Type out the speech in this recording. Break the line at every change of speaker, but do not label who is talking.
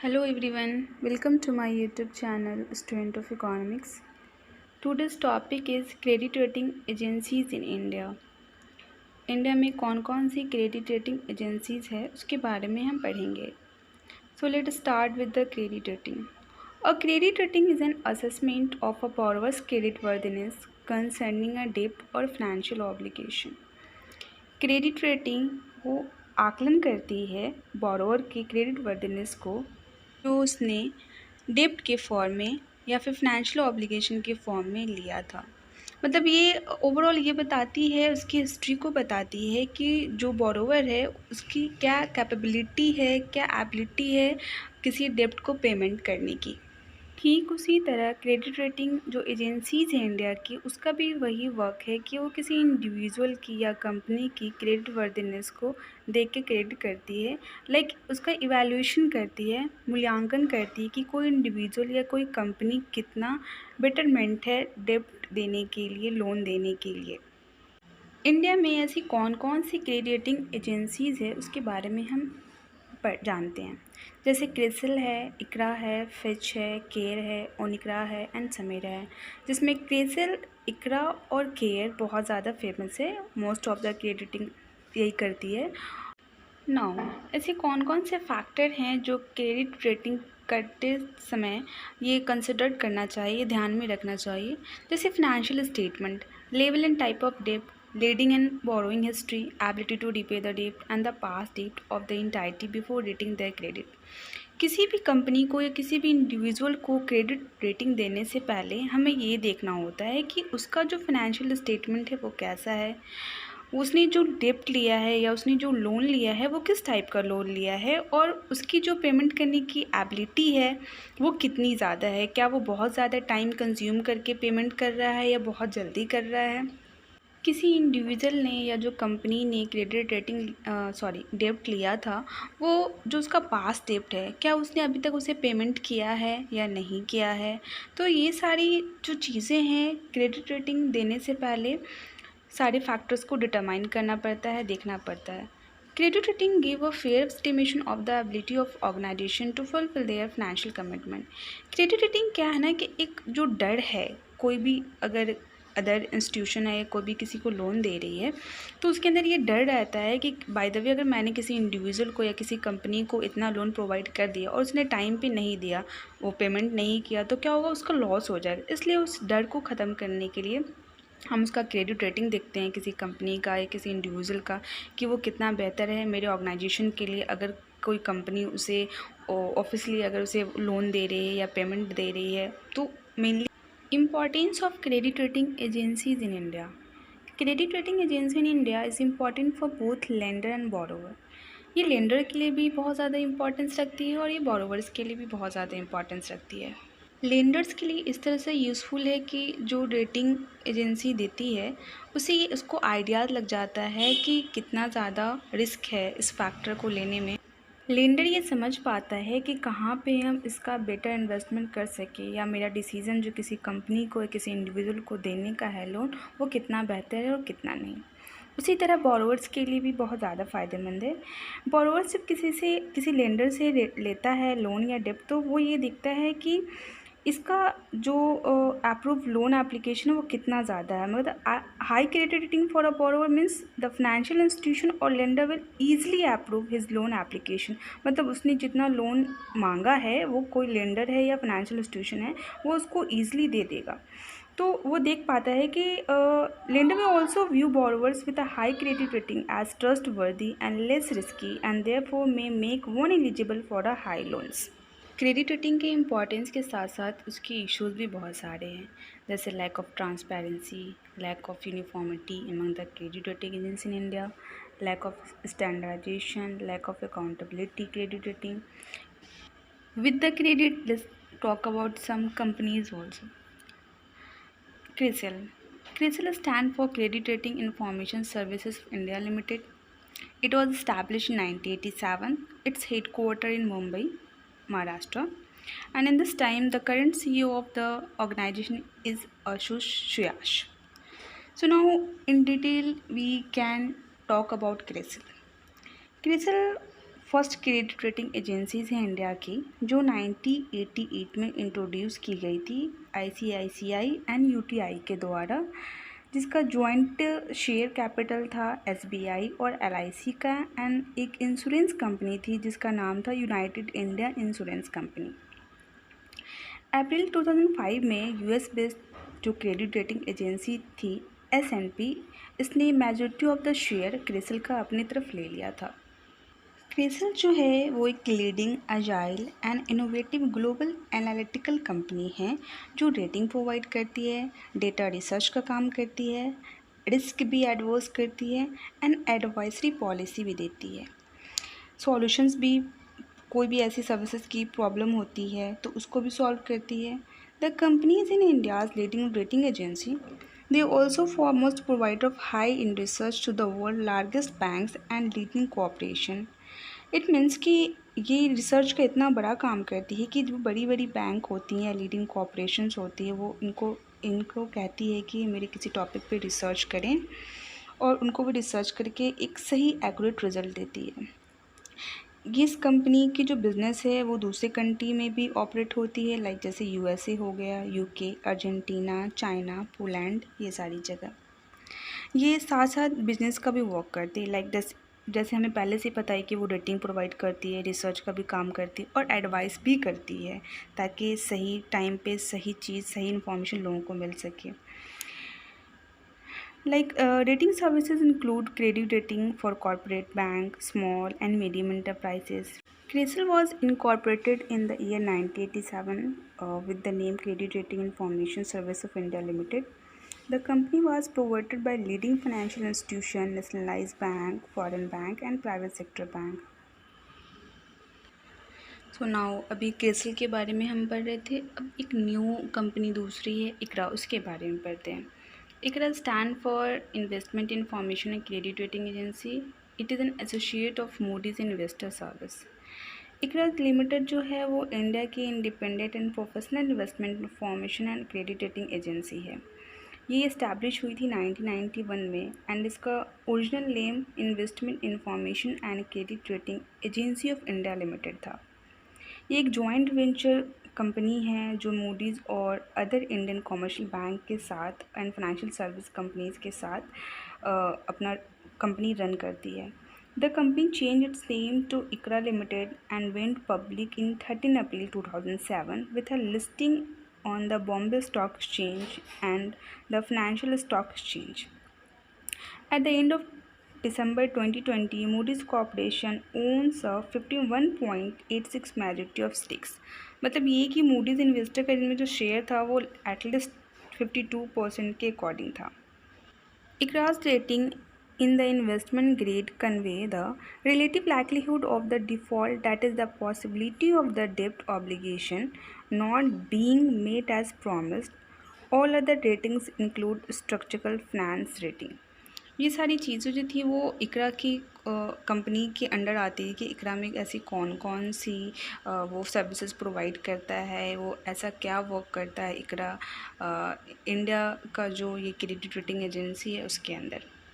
Hello everyone, welcome to my YouTube channel Student of Economics. Today's topic is credit rating agencies in India. India में कौन कौन सी credit rating agencies है उसके बारे में हम पढ़ेंगे. So let's start with the credit rating. A credit rating is an assessment of a borrower's creditworthiness concerning a debt or financial obligation. Credit rating वो आकलन करती है बोरोवर की क्रेडिट वर्दिनेस को जो उसने डेब्ट के फॉर्म में या फिर फाइनेंशियल ऑब्लिगेशन के फॉर्म में लिया था. मतलब ये ओवरऑल ये बताती है, उसकी हिस्ट्री को बताती है कि जो बोरोवर है उसकी क्या कैपेबिलिटी है, क्या एबिलिटी है किसी डेब्ट को पेमेंट करने की. ठीक उसी तरह क्रेडिट रेटिंग जो एजेंसीज़ हैं इंडिया की, उसका भी वही वर्क है कि वो किसी इंडिविजुअल की या कंपनी की क्रेडिट वर्दिनेस को देख के क्रेडिट करती है. उसका इवैल्यूएशन करती है, मूल्यांकन करती है कि कोई इंडिविजुअल या कोई कंपनी कितना बेटरमेंट है डेब्ट देने के लिए, लोन देने के लिए. इंडिया में ऐसी कौन कौन सी क्रेडिट रेटिंग एजेंसीज़ है उसके बारे में हम जानते हैं. जैसे क्रिसिल है, इकरा है, फिच है, केयर है, ओनिक्रा है एंड समेरा है. जिसमें क्रिसिल, इकरा और केयर बहुत ज़्यादा फेमस है. Most of the credit rating यही करती है. नाउ ऐसे कौन कौन से फैक्टर हैं जो क्रेडिट रेटिंग करते समय ये कंसिडर करना चाहिए, ध्यान में रखना चाहिए. जैसे financial statement, level and type of डेब्ट, leading and borrowing history, ability to repay the डेब्ट एंड द पास्ट डेब्ट of the entity before rating the credit. किसी भी कंपनी को या किसी भी इंडिविजुअल को क्रेडिट रेटिंग देने से पहले हमें ये देखना होता है कि उसका जो फाइनेंशियल स्टेटमेंट है वो कैसा है, उसने जो डेब्ट लिया है या उसने जो लोन लिया है वो किस टाइप का लोन लिया है, और उसकी जो पेमेंट करने की एबिलिटी है वो कितनी ज़्यादा है. क्या वो बहुत ज़्यादा टाइम कंज्यूम करके पेमेंट कर रहा है या बहुत जल्दी कर रहा है. किसी इंडिविजुअल ने या जो कंपनी ने क्रेडिट रेटिंग डेब्ट लिया था, वो जो उसका पास्ट डेब्ट है क्या उसने अभी तक उसे पेमेंट किया है या नहीं किया है. तो ये सारी जो चीज़ें हैं क्रेडिट रेटिंग देने से पहले सारे फैक्टर्स को डिटरमाइन करना पड़ता है, देखना पड़ता है. Credit rating give a fair estimation of the ability of organisation to fulfil their financial commitment. Credit rating क्या है ना कि एक जो डर है, कोई भी अगर अदर इंस्टीट्यूशन है, कोई भी किसी को लोन दे रही है तो उसके अंदर ये डर रहता है कि बाय द वे अगर मैंने किसी इंडिविजुअल को या किसी कंपनी को इतना लोन प्रोवाइड कर दिया और उसने टाइम पे नहीं दिया, वो पेमेंट नहीं किया, तो क्या होगा, उसका लॉस हो जाएगा. इसलिए उस डर को ख़त्म करने के लिए हम उसका क्रेडिट रेटिंग देखते हैं किसी कंपनी का या किसी इंडिविजुअल का कि वो कितना बेहतर है मेरे ऑर्गेनाइजेशन के लिए. अगर कोई कंपनी उसे ऑफिसली अगर उसे लोन दे रही है या पेमेंट दे रही है. तो mainly importance of credit rating agencies in India. Credit rating agency in India is important for both lender and borrower. ये लेंडर के लिए भी बहुत ज़्यादा इंपॉर्टेंस रखती है और ये बोरोवर्स के लिए भी बहुत ज़्यादा इंपॉर्टेंस रखती है. लेंडर्स के लिए इस तरह से यूज़फुल है कि जो रेटिंग एजेंसी देती है उसे उसको आइडिया लग जाता है कि कितना ज़्यादा रिस्क है इस फैक्टर को लेने में. लेंडर ये समझ पाता है कि कहाँ पे हम इसका बेटर इन्वेस्टमेंट कर सकें या मेरा डिसीज़न जो किसी कंपनी को या किसी इंडिविजुअल को देने का है लोन, वो कितना बेहतर है और कितना नहीं. उसी तरह बोरोवर्स के लिए भी बहुत ज़्यादा फ़ायदेमंद है. बोरोवर जब किसी लेंडर से लेता है लोन या डेब्ट, तो वो ये देखता है कि इसका जो अप्रूव लोन एप्लीकेशन है वो कितना ज़्यादा है. मतलब high credit rating for a borrower means the financial institution और lender will easily approve his loan application. मतलब उसने जितना लोन मांगा है, वो कोई लेंडर है या फाइनेंशियल इंस्टीट्यूशन है, वो उसको ईजिली दे देगा. तो वो देख पाता है कि lender may also view borrowers with a high credit rating as trustworthy and less risky and therefore may make one eligible for a high loans. Credit rating के इम्पॉर्टेंस के साथ साथ उसके इश्यूज़ भी बहुत सारे हैं. जैसे lack of transparency, lack of uniformity among the credit rating agency in India, lack of standardisation, lack of accountability. Credit rating with the credit, let's talk about some companies also. CRISIL. CRISIL stand for Credit Rating Information Services of India Limited. It was established in 1987. Its headquarters in Mumbai, Maharashtra. And in this time, the current CEO of the organization is Ashush Shuyash. So now, in detail, we can talk about CRISIL. CRISIL first credit rating agencies हैं India की, जो 1988 में introduce की गई थी ICICI and UTI के द्वारा, जिसका जॉइंट शेयर कैपिटल था एसबीआई और एलआईसी का, एंड एक इंश्योरेंस कंपनी थी जिसका नाम था यूनाइटेड इंडिया इंश्योरेंस कंपनी। अप्रैल 2005 में यूएस बेस्ड जो क्रेडिट रेटिंग एजेंसी थी एस&पी, इसने majority of the share CRISIL का अपनी तरफ ले लिया था। क्रिसिल जो है वो एक leading agile and innovative global analytical company है, जो रेटिंग प्रोवाइड करती है, डेटा रिसर्च का काम करती है, रिस्क भी एडवर्स करती है एंड एडवाइजरी पॉलिसी भी देती है। सॉल्यूशंस भी, कोई भी ऐसी सर्विसेज की प्रॉब्लम होती है तो उसको भी सॉल्व करती है। The company is in India's leading rating agency. They also foremost provider of high in research to the world largest banks and leading corporation. It means कि ये रिसर्च का इतना बड़ा काम करती है कि जो बड़ी बड़ी बैंक होती हैं, लीडिंग कॉपरेशंस होती है, वो इनको कहती है कि मेरे किसी टॉपिक पे रिसर्च करें, और उनको वो रिसर्च करके एक सही एक्यूरेट रिजल्ट देती है। इस कंपनी की जो बिज़नेस है वो दूसरे कंट्री में भी ऑपरेट होती है, लाइक जैसे यूएसए हो गया, यूके, अर्जेंटीना, चाइना, पोलैंड, ये सारी जगह। ये साथ साथ बिजनेस का भी वर्क करती है, लाइक जैसे हमें पहले से पता है कि वो रेटिंग प्रोवाइड करती है, रिसर्च का भी काम करती है और एडवाइस भी करती है, ताकि सही टाइम पे सही चीज़, सही इन्फॉर्मेशन लोगों को मिल सके। Like rating services include credit rating for corporate bank, small and medium enterprises. CRISIL was incorporated in the year 1987 with the name Credit Rating Information Service of India Limited. The company was provided by leading financial institution, nationalized bank, foreign bank and private sector bank. So now अभी क्रिसिल के बारे में हम पढ़ रहे थे, अब एक न्यू कंपनी दूसरी है इकरा, उसके बारे में पढ़ते हैं। ICRA stand for Investment Information and Credit Rating Agency. It is an associate of Moody's Investor Service. ICRA limited जो है वो इंडिया की independent and professional investment information and credit rating agency है। ये इस्टेब्लिश हुई थी 1991 में, एंड इसका original name investment information and credit rating agency of India limited था। ये एक जॉइंट वेंचर कंपनी है जो मूडीज़ और अदर इंडियन कमर्शियल बैंक के साथ एंड फाइनेंशियल सर्विस कंपनीज़ के साथ अपना कंपनी रन करती है। The company change its name to ICRA limited and went public in 13 April 2007 with a listing on the Bombay Stock Exchange and the Financial Stock Exchange. At the end of December 2020, Moody's Corporation owns a 51.86 majority of stakes. मतलब ये कि Moody's investor का इनमें जो share था वो at least 52% के according था। ICRA's rating in the investment grade convey the relative likelihood of the default, that is the possibility of the debt obligation not being met as promised. All other ratings include structural finance rating. ये सारी चीज़ें जो थी वो इकरा की company के under आती है कि इकरा में ऐसी कौन कौन सी वो सर्विसेज प्रोवाइड करता है, वो ऐसा क्या वर्क करता है इकरा इंडिया का जो ये क्रेडिट रेटिंग एजेंसी है उसके अंदर।